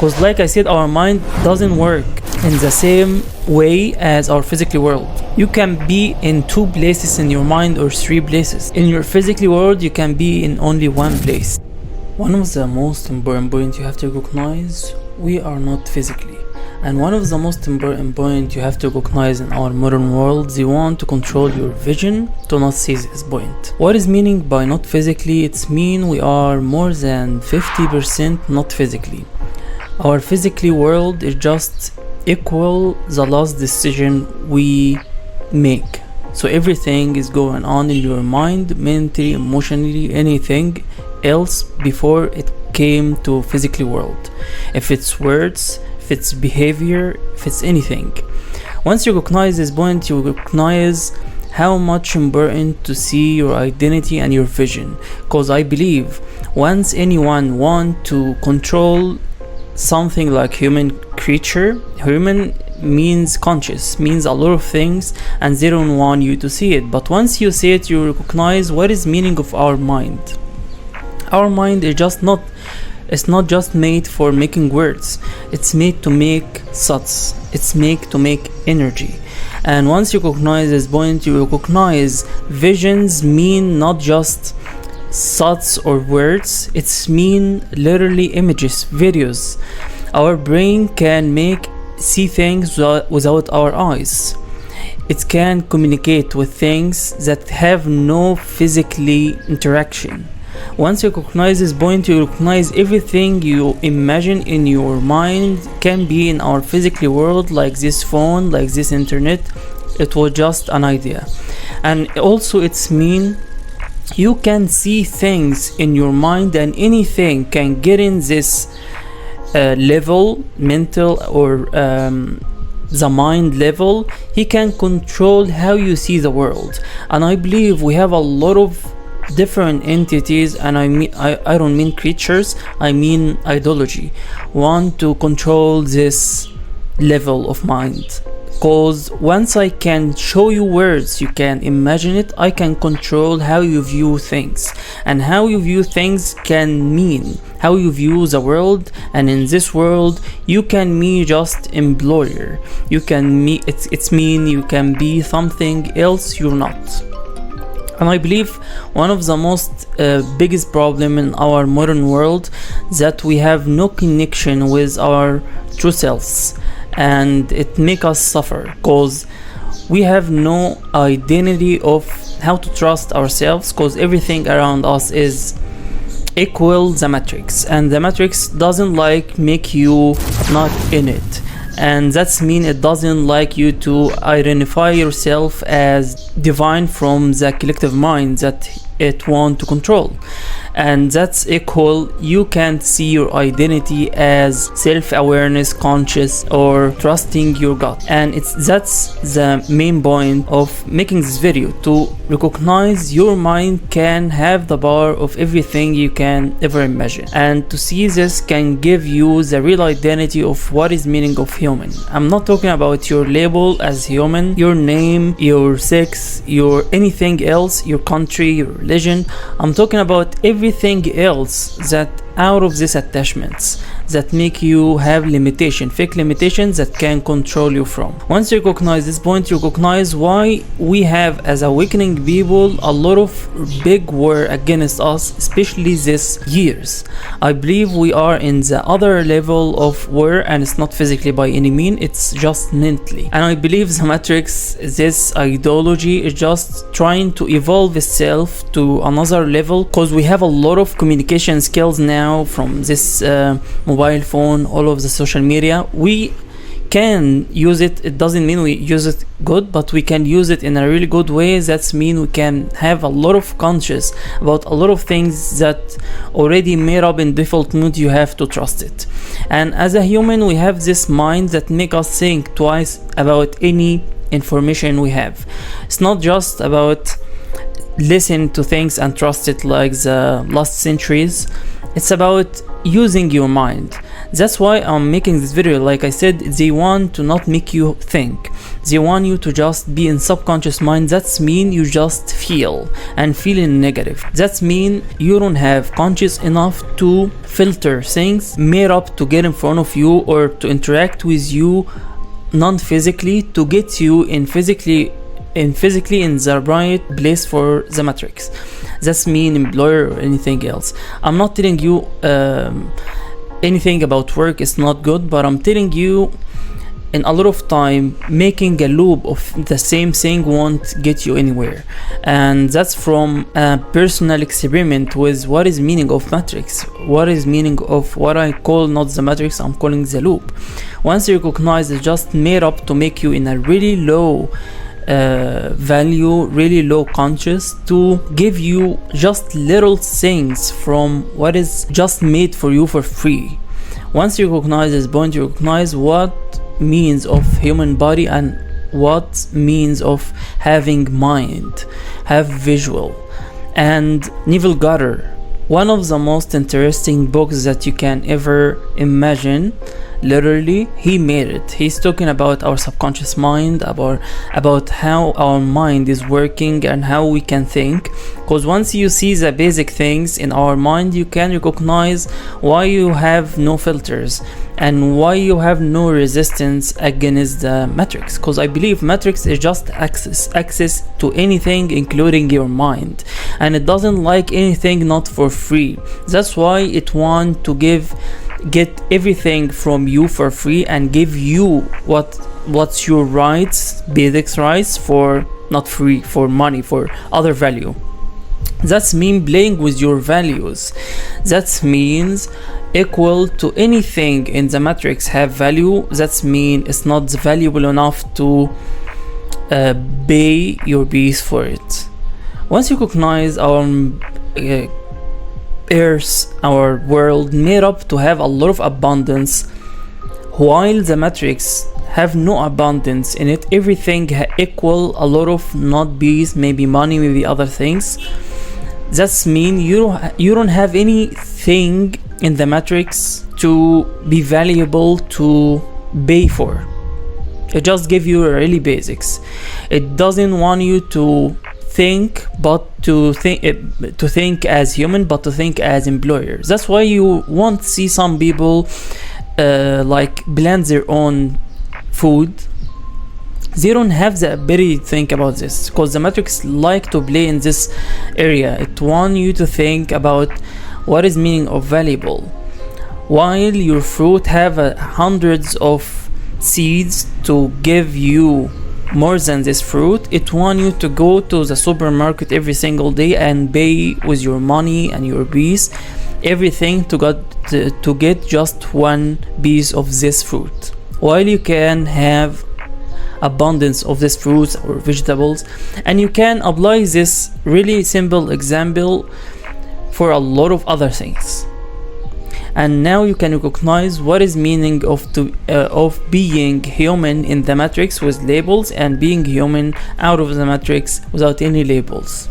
Because like I said, our mind doesn't work in the same way as our physical world. You can be in 2 places in your mind or 3 places. In your physical world, you can be in only 1 place. One of the most important points you have to recognize, we are not physically. And one of the most important points you have to recognize in our modern world, they want to control your vision to not see this point. What is meaning by not physically? It's mean we are more than 50% not physically. Our physically world is just equal the last decision we make. So everything is going on in your mind, mentally, emotionally, anything else before it came to physical world. If it's words, if it's behavior, if it's anything. Once you recognize this point, you recognize how much important to see your identity and your vision. Because I believe once anyone want to control something like human creature, human means conscious, means a lot of things, and they don't want you to see it. But once you see it, you recognize what is meaning of our mind. Our mind is it's not just made for making words, it's made to make thoughts, it's made to make energy. And once you recognize this point, you recognize visions mean not just thoughts or words, it's mean literally images, videos. Our brain can see things without our eyes. It can communicate with things that have no physically interaction. Once you recognize this point, you recognize everything you imagine in your mind can be in our physical world, like this phone, like this internet. It was just an idea. And also it's mean you can see things in your mind, and anything can get in this level, mental or the mind level. He can control how you see the world. And I believe we have a lot of different entities, and I don't mean creatures, I mean ideology, want to control this level of mind. Because once I can show you words, you can imagine it, I can control how you view things. And how you view things can mean how you view the world. And in this world, you can be just employer. You can it's mean you can be something else you're not. And I believe one of the most biggest problem in our modern world that we have no connection with our true selves, and it make us suffer because we have no identity of how to trust ourselves, because everything around us is equal the matrix, and the matrix doesn't like make you not in it. And that's mean it doesn't like you to identify yourself as divine from the collective mind that it want to control. And that's equal, you can't see your identity as self-awareness, conscious, or trusting your gut. And that's the main point of making this video, to recognize your mind can have the power of everything you can ever imagine. And to see this can give you the real identity of what is meaning of human. I'm not talking about your label as human, your name, your sex, your anything else, your country, your religion. I'm talking about everything else that out of these attachments that make you have fake limitations that can control you from. Once you recognize this point, you recognize why we have as awakening people a lot of big war against us, especially these years. I believe we are in the other level of war, and it's not physically by any means, it's just mentally. And I believe the matrix, this ideology, is just trying to evolve itself to another level, because we have a lot of communication skills now from this mobile phone, all of the social media. We can use it. It doesn't mean we use it good, but we can use it in a really good way. That's mean we can have a lot of conscious about a lot of things that already made up in default mode. You have to trust it. And as a human, we have this mind that make us think twice about any information we have. It's not just about listen to things and trust it like the last centuries. It's about using your mind. That's why I'm making this video. Like I said, they want to not make you think. They want you to just be in subconscious mind. That's mean you just feel and feeling negative. That's mean you don't have conscious enough to filter things made up to get in front of you or to interact with you non-physically, to get you in physically in the right place for the matrix. That's mean employer or anything else. I'm not telling you anything about work is not good, but I'm telling you, in a lot of time, making a loop of the same thing won't get you anywhere. And that's from a personal experiment with what is meaning of matrix, what is meaning of what I call not the matrix, I'm calling the loop. Once you recognize it's just made up to make you in a really low value, really low conscious, to give you just little things from what is just made for you for free. Once you recognize this point, you recognize what means of human body and what means of having mind, have visual. And Neville Goddard, one of the most interesting books that you can ever imagine, literally he made it. He's talking about our subconscious mind, about how our mind is working and how we can think. Because once you see the basic things in our mind, you can recognize why you have no filters and why you have no resistance against the matrix. Because I believe matrix is just access to anything, including your mind, and it doesn't like anything not for free. That's why it wants to get everything from you for free and give you what's your rights, basic rights, for not free, for money, for other value. That's mean playing with your values. That means equal to anything in the matrix have value. That mean it's not valuable enough to pay your piece for it. Once you recognize our earth, our world made up to have a lot of abundance, while the matrix have no abundance in it, everything equal a lot of not bees, maybe money, maybe other things. That's mean you don't have anything in the matrix to be valuable to pay for. It just give you really basics. It doesn't want you to think, but to think as human, but to think as employers. That's why you won't see some people like blend their own food. They don't have the ability to think about this, because the matrix like to play in this area. It wants you to think about what is meaning of valuable. While your fruit have hundreds of seeds to give you more than this fruit, it wants you to go to the supermarket every single day and pay with your money and your piece everything to get just one piece of this fruit, while you can have abundance of these fruits or vegetables. And you can apply this really simple example for a lot of other things. And now you can recognize what is meaning of being human in the matrix with labels, and being human out of the matrix without any labels.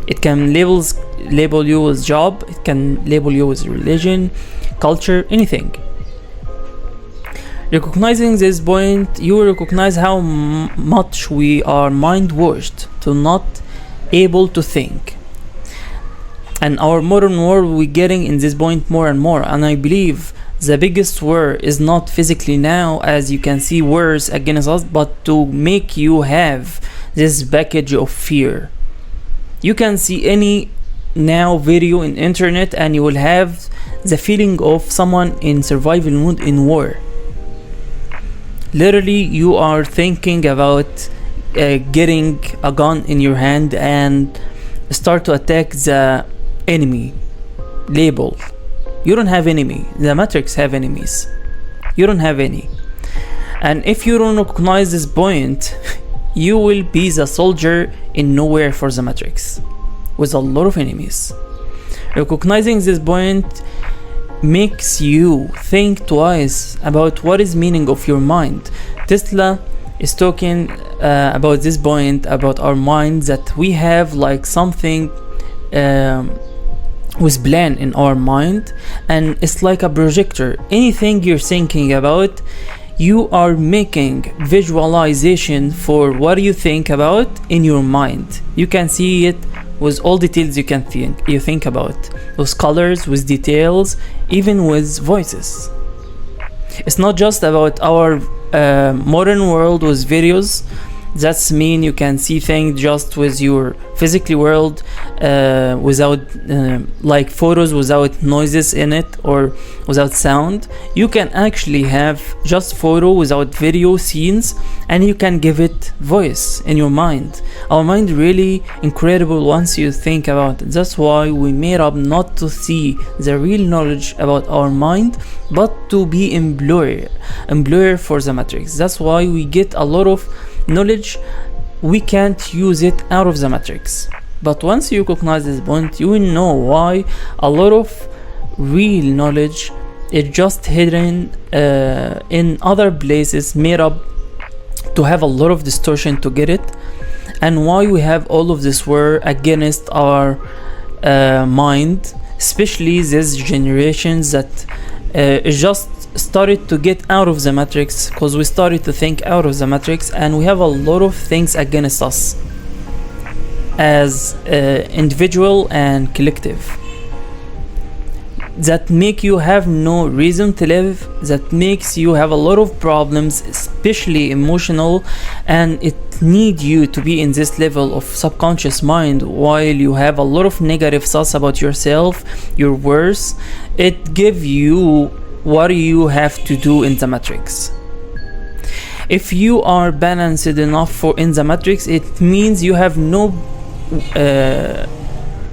It can label you with job, it can label you with religion, culture, anything. Recognizing this point, you will recognize how much we are mind washed to not able to think. And our modern world, we're getting in this point more and more. And I believe the biggest war is not physically now, as you can see wars against us, but to make you have this package of fear. You can see any now video in internet and you will have the feeling of someone in survival mode in war. Literally, you are thinking about getting a gun in your hand and start to attack the enemy. Label. You don't have enemy. The matrix have enemies. You don't have any. And if you don't recognize this point, you will be the soldier in nowhere for the matrix, with a lot of enemies. Recognizing this point makes you think twice about what is meaning of your mind. Tesla is talking about this point about our mind, that we have like something with plan in our mind, and it's like a projector. Anything you're thinking about, you are making visualization for what you think about in your mind. You can see it with all details you think about, with colors, with details, even with voices. It's not just about our modern world with videos. That's mean you can see things just with your physically world, without like photos without noises in it or without sound. You can actually have just photo without video scenes, and you can give it voice in your mind. Our mind really incredible once you think about it. That's why we made up not to see the real knowledge about our mind, but to be employer for the matrix. That's why we get a lot of knowledge, we can't use it out of the matrix. But once you recognize this point, you will know why a lot of real knowledge is just hidden in other places, made up to have a lot of distortion to get it, and why we have all of this war against our mind, especially these generations that just started to get out of the matrix, because we started to think out of the matrix, and we have a lot of things against us as individual and collective that make you have no reason to live, that makes you have a lot of problems, especially emotional, and it need you to be in this level of subconscious mind while you have a lot of negative thoughts about yourself, your worth. It give you what you have to do in the matrix. If you are balanced enough for in the matrix, it means you have no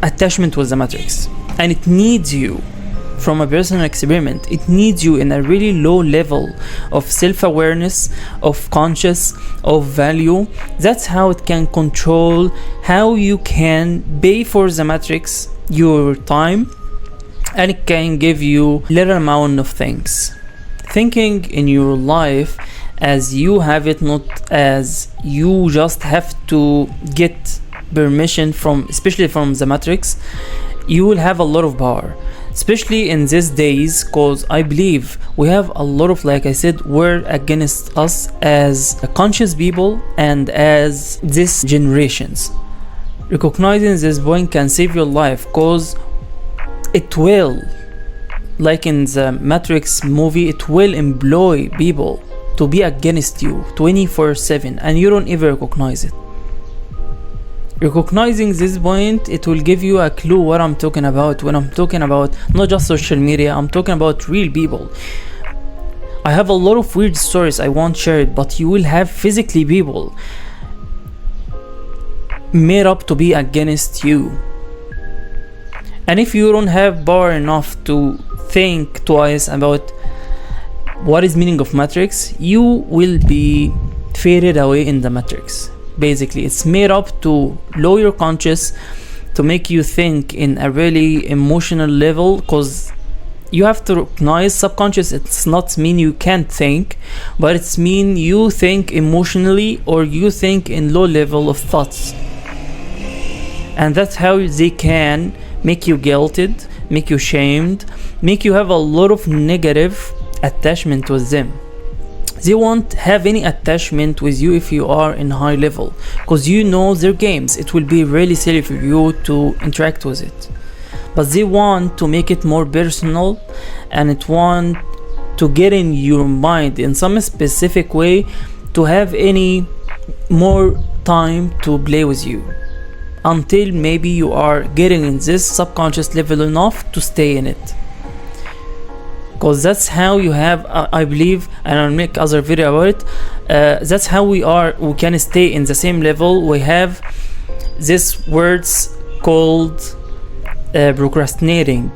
attachment with the matrix, and it needs you. From a personal experiment, it needs you in a really low level of self-awareness, of conscious, of value. That's how it can control how you can pay for the matrix your time, and it can give you little amount of things. Thinking in your life as you have it, not as you just have to get permission from, especially from the matrix, you will have a lot of power, especially in these days, because I believe we have a lot of, like I said, war against us as a conscious people and as these generations. Recognizing this point can save your life, because it will, like in the Matrix movie, it will employ people to be against you 24/7, and you don't even recognize it. Recognizing this point, it will give you a clue what I'm talking about when I'm talking about not just social media, I'm talking about real people. I have a lot of weird stories I won't share it, but you will have physically people made up to be against you. And if you don't have power enough to think twice about what is meaning of matrix, you will be faded away in the matrix. Basically, it's made up to lower your conscious, to make you think in a really emotional level, because you have to recognize subconscious. It's not mean you can't think, but it's mean you think emotionally, or you think in low level of thoughts, and that's how they can make you guilted, make you shamed, make you have a lot of negative attachment with them. They won't have any attachment with you if you are in high level, because you know their games. It will be really silly for you to interact with it, but they want to make it more personal, and it want to get in your mind in some specific way to have any more time to play with you, until maybe you are getting in this subconscious level enough to stay in it. Because that's how you have, I believe, and I'll make other video about it, that's how we can stay in the same level. We have these words called procrastinating.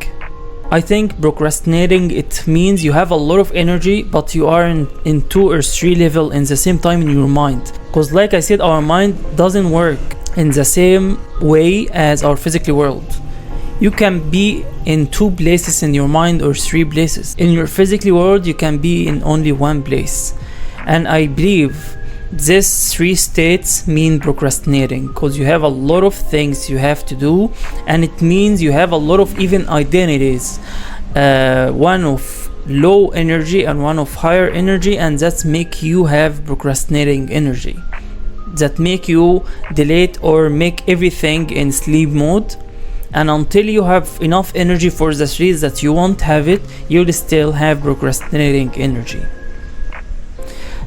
I think procrastinating, it means you have a lot of energy, but you are in 2 or 3 level in the same time in your mind. Because like I said, our mind doesn't work in the same way as our physical world. You can be in 2 places in your mind, or 3 places. In your physical world, you can be in only 1 place. And I believe These three states mean procrastinating, because you have a lot of things you have to do, and it means you have a lot of even identities, one of low energy and one of higher energy, and that's make you have procrastinating energy, that make you delete or make everything in sleep mode. And until you have enough energy for the three that you won't have it, you'll still have procrastinating energy.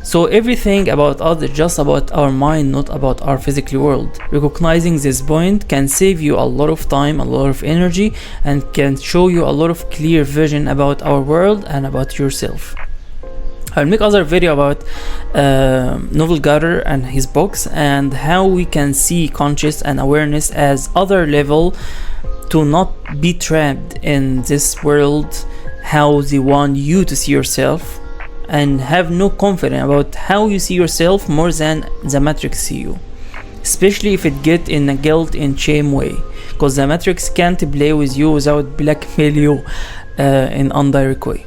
So everything about us is just about our mind, not about our physical world. Recognizing this point can save you a lot of time, a lot of energy, and can show you a lot of clear vision about our world and about yourself. I'll make other video about Neville Goddard and his books, and how we can see conscious and awareness as other level to not be trapped in this world, how they want you to see yourself, and have no confidence about how you see yourself more than the matrix see you, especially if it get in a guilt and shame way, because the matrix can't play with you without blackmail you in indirect way.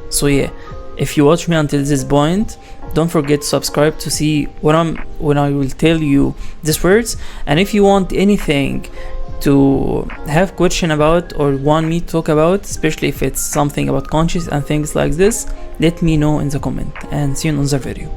So yeah, if you watch me until this point, don't forget to subscribe to see when I will tell you these words. And if you want anything to have question about or want me to talk about, especially if it's something about conscious and things like this, let me know in the comment, and see you in another video.